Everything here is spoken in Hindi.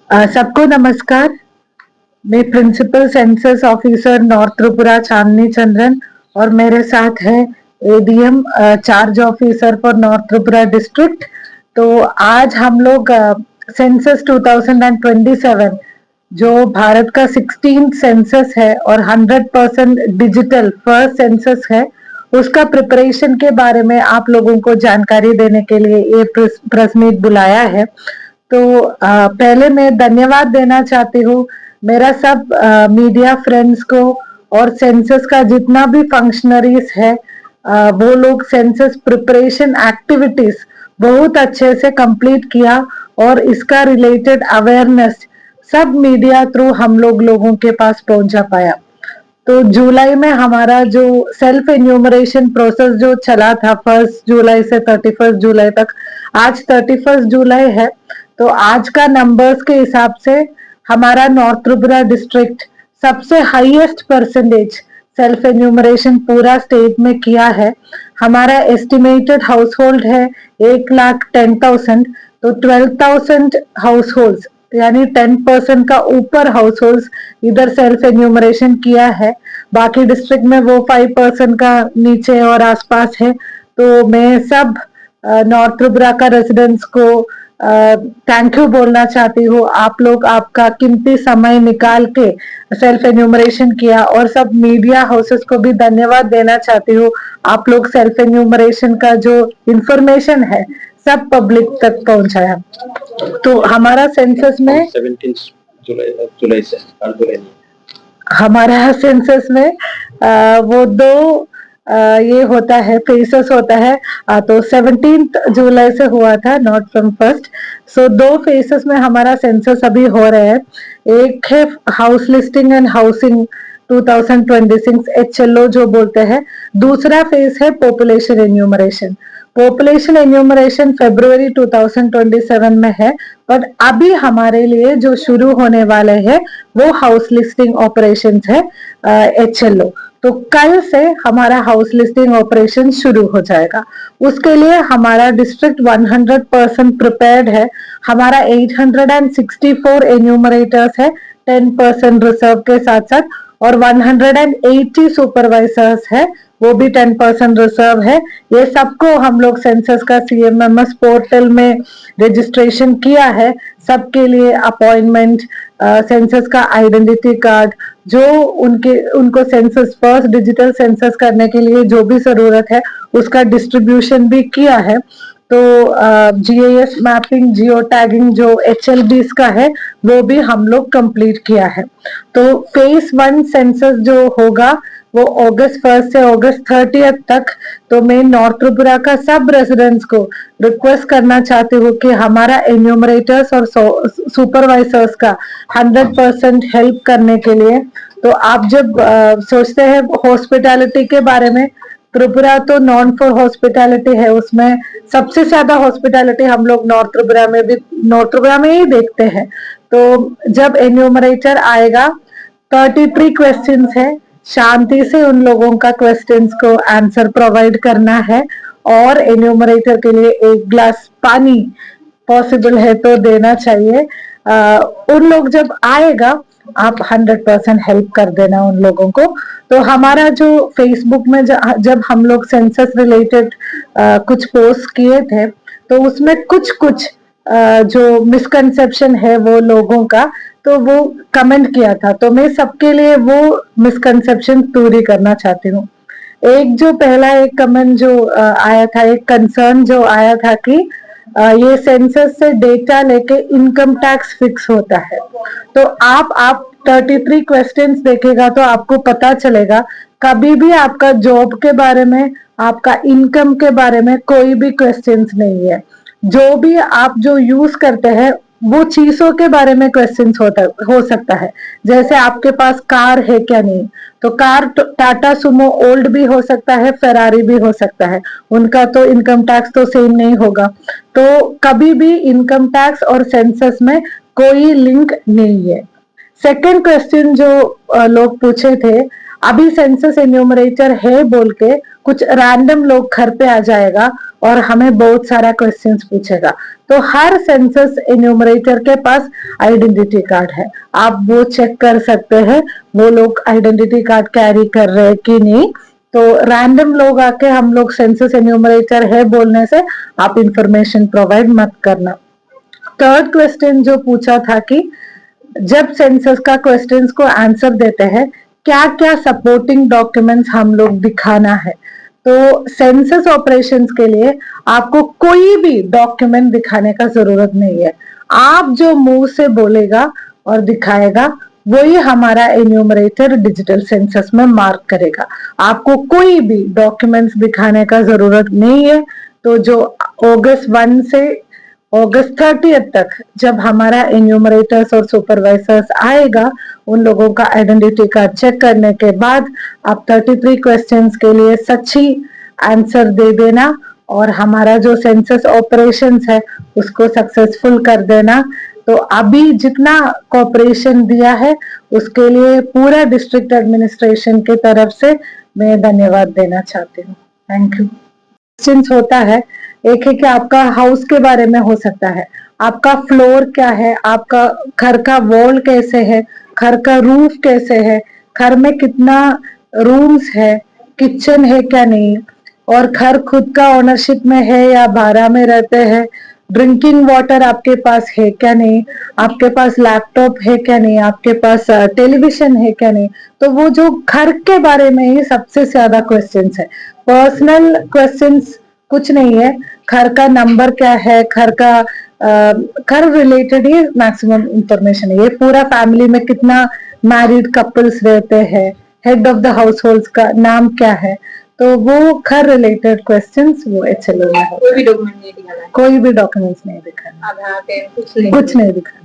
सबको नमस्कार। मैं principal census officer north Tripura Chandni Chandran और मेरे साथ है ADM charge officer for north Tripura district. तो आज हम लोग सेंसस 2027 जो भारत का 16 सेंसस है और 100% डिजिटल फर्स्ट सेंसस है, उसका प्रिपरेशन के बारे में आप लोगों को जानकारी देने के लिए ये प्रेस मीट बुलाया है। तो पहले मैं धन्यवाद देना चाहती हूँ मेरा सब मीडिया फ्रेंड्स को और सेंसस का जितना भी फंक्शनरीज है, वो लोग सेंसस प्रिपरेशन एक्टिविटीज बहुत अच्छे से कंप्लीट किया और इसका रिलेटेड अवेयरनेस सब मीडिया थ्रू हम लोगों के पास पहुंचा पाया। तो जुलाई में हमारा जो सेल्फ एन्यूमरेशन प्रोसेस जो चला था 1 जुलाई से 31 जुलाई तक, आज 31 जुलाई है। तो आज का नंबर्स के हिसाब से हमारा नॉर्थ त्रिपुरा डिस्ट्रिक्ट सबसे हाईएस्ट परसेंटेज सेल्फ एन्यूमरेशन पूरा स्टेट में किया है। हमारा एस्टिमेटेड हाउस होल्ड है 1,10,000। तो 12,000 हाउस होल्ड यानी 10% का ऊपर हाउस होल्ड इधर सेल्फ एन्यूमरेशन किया है। बाकी डिस्ट्रिक्ट में वो 5% का नीचे और आसपास है। तो मैं सब नॉर्थ त्रिपुरा का रेजिडेंट्स को थैंक यू बोलना चाहती हूँ। आप लोग आपका कीमती समय निकाल के सेल्फ एन्यूमरेशन किया और सब मीडिया हाउसेस को भी धन्यवाद देना चाहती हूँ। आप लोग सेल्फ एन्यूमरेशन का जो इंफॉर्मेशन है सब पब्लिक तक पहुंचाया। तो हमारा सेंसस में 17 जुलाई से हमारा सेंसस में वो दो ये होता है, फेसेस होता है। तो 17 जुलाई से हुआ था, not from first. So 2 faces में हमारा सेंसस अभी हो रहे हैं। एक है house listing and housing 2026 HLO जो बोलते हैं। दूसरा फेज है पॉपुलेशन एन्यूमरेशन। पॉपुलेशन एन्यूमरेशन फरवरी 2027 में है, बट अभी हमारे लिए जो शुरू होने वाले हैं वो हाउस लिस्टिंग ऑपरेशंस है, HLO। तो कल से हमारा हाउस लिस्टिंग ऑपरेशन शुरू हो जाएगा। उसके लिए हमारा डिस्ट्रिक्ट 100% प्रिपेयर्ड है। हमारा 864 एन्यूमरेटर्स है 10% रिजर्व के साथ साथ, और 180 सुपरवाइजर्स है, वो भी 10% रिजर्व है। ये सबको हम लोग सेंसस का CMMS पोर्टल में रजिस्ट्रेशन किया है। सबके लिए अपॉइंटमेंट, सेंसस का आइडेंटिटी कार्ड, जो उनको सेंसस फर्स्ट डिजिटल सेंसस करने के लिए जो भी जरूरत है उसका डिस्ट्रीब्यूशन भी किया है। तो GIS मैपिंग, जियो टैगिंग जो HLBs का है वो भी हम लोग कंप्लीट किया है। तो फेज 1 सेंसस जो होगा वो अगस्त 1 से अगस्त 30 तक। तो मैं नॉर्थ त्रिपुरा का सब रेजिडेंट्स को रिक्वेस्ट करना चाहती हूँ कि हमारा एन्यूमरेटर्स और सुपरवाइजर्स का 100% हेल्प करने के लिए। तो आप जब सोचते हैं हॉस्पिटैलिटी के बारे में, त्रिपुरा तो नॉन फॉर हॉस्पिटैलिटी है, उसमें सबसे ज्यादा हॉस्पिटैलिटी हम लोग नॉर्थ त्रिपुरा में ही देखते हैं। तो जब एन्यूमरेटर आएगा 33 क्वेश्चंस है, शांति से उन लोगों का क्वेश्चंस को आंसर प्रोवाइड करना है और एन्यूमरेटर के लिए 1 ग्लास पानी पॉसिबल है तो देना चाहिए। उन लोग जब आएगा आप 100% हेल्प कर देना उन लोगों को। तो हमारा जो फेसबुक में जब हम लोग सेंसस रिलेटेड कुछ पोस्ट किए थे, तो उसमें कुछ जो मिसकंसेप्शन है वो लोगों का, तो वो कमेंट किया था। तो मैं सबके लिए वो मिसकंसेप्शन पूरी करना चाहती हूँ। एक जो पहला एक कमेंट जो आया था, एक कंसर्न जो आया था कि ये सेंसस से डेटा लेके इनकम टैक्स फिक्स होता है। तो आप 33 क्वेश्चंस देखेगा तो आपको पता चलेगा कभी भी आपका जॉब के बारे में, आपका इनकम के बारे में कोई भी क्वेश्चंस नहीं है। जो भी आप जो यूज करते हैं वो चीजों के बारे में क्वेश्चंस हो सकता है। जैसे आपके पास कार है क्या नहीं, तो कार टाटा सुमो ओल्ड भी हो सकता है, फेरारी भी हो सकता है, उनका तो इनकम टैक्स तो सेम नहीं होगा। तो कभी भी इनकम टैक्स और सेंसस में कोई लिंक नहीं है। सेकंड क्वेश्चन जो लोग पूछे थे, अभी सेंसस एन्यूमरेटर है बोल के कुछ रैंडम लोग घर पे आ जाएगा और हमें बहुत सारा क्वेश्चंस पूछेगा। तो हर सेंसस एन्यूमरेटर के पास आइडेंटिटी कार्ड है, आप वो चेक कर सकते हैं वो लोग आइडेंटिटी कार्ड कैरी कर रहे हैं कि नहीं। तो रैंडम लोग आके हम लोग सेंसस एन्यूमरेटर है बोलने से आप इंफॉर्मेशन प्रोवाइड मत करना। थर्ड क्वेश्चन जो पूछा था कि जब सेंसस का क्वेश्चंस को आंसर देते हैं क्या क्या सपोर्टिंग डॉक्यूमेंट्स हम लोग दिखाना है। तो सेंसस ऑपरेशंस के लिए आपको कोई भी डॉक्यूमेंट दिखाने का जरूरत नहीं है, आप जो मुंह से बोलेगा और दिखाएगा वही हमारा एन्यूमरेटर डिजिटल सेंसस में मार्क करेगा। आपको कोई भी डॉक्यूमेंट्स दिखाने का जरूरत नहीं है। तो जो अगस्त 1 से अगस्त 30 तक जब हमारा एन्यूमरेटर्स और सुपरवाइजर्स आएगा उन लोगों का आइडेंटिटी कार्ड चेक करने के बाद आप 33 क्वेश्चंस के लिए सच्ची आंसर दे देना और हमारा जो सेंसस ऑपरेशंस है उसको सक्सेसफुल कर देना। तो अभी जितना कोऑपरेशन दिया है उसके लिए पूरा डिस्ट्रिक्ट एडमिनिस्ट्रेशन की तरफ से मैं धन्यवाद देना चाहती हूँ। Thank you. क्वेश्चंस होता है एक है कि आपका हाउस के बारे में हो सकता है, आपका फ्लोर क्या है, आपका घर का वॉल कैसे है, घर का रूफ कैसे है, घर में कितना रूम्स है, किचन है क्या नहीं, और घर खुद का ओनरशिप में है या भाड़ा में रहते हैं, ड्रिंकिंग वाटर आपके पास है क्या नहीं, आपके पास लैपटॉप है क्या नहीं, आपके पास टेलीविजन है क्या नहीं। तो वो जो घर के बारे में ही सबसे ज्यादा क्वेश्चंस है, पर्सनल क्वेश्चंस कुछ नहीं है। घर का नंबर क्या है, घर रिलेटेड ही मैक्सिमम इंफॉर्मेशन है। ये पूरा फैमिली में कितना मैरिड कपल्स रहते हैं, head of the house hold का नाम क्या है, तो वो घर रिलेटेड क्वेश्चंस वो HLO में कोई भी डॉक्यूमेंट नहीं दिखाना है, कोई भी डॉक्यूमेंट्स नहीं दिखाना, आधार पैन कुछ कुछ नहीं दिखाना।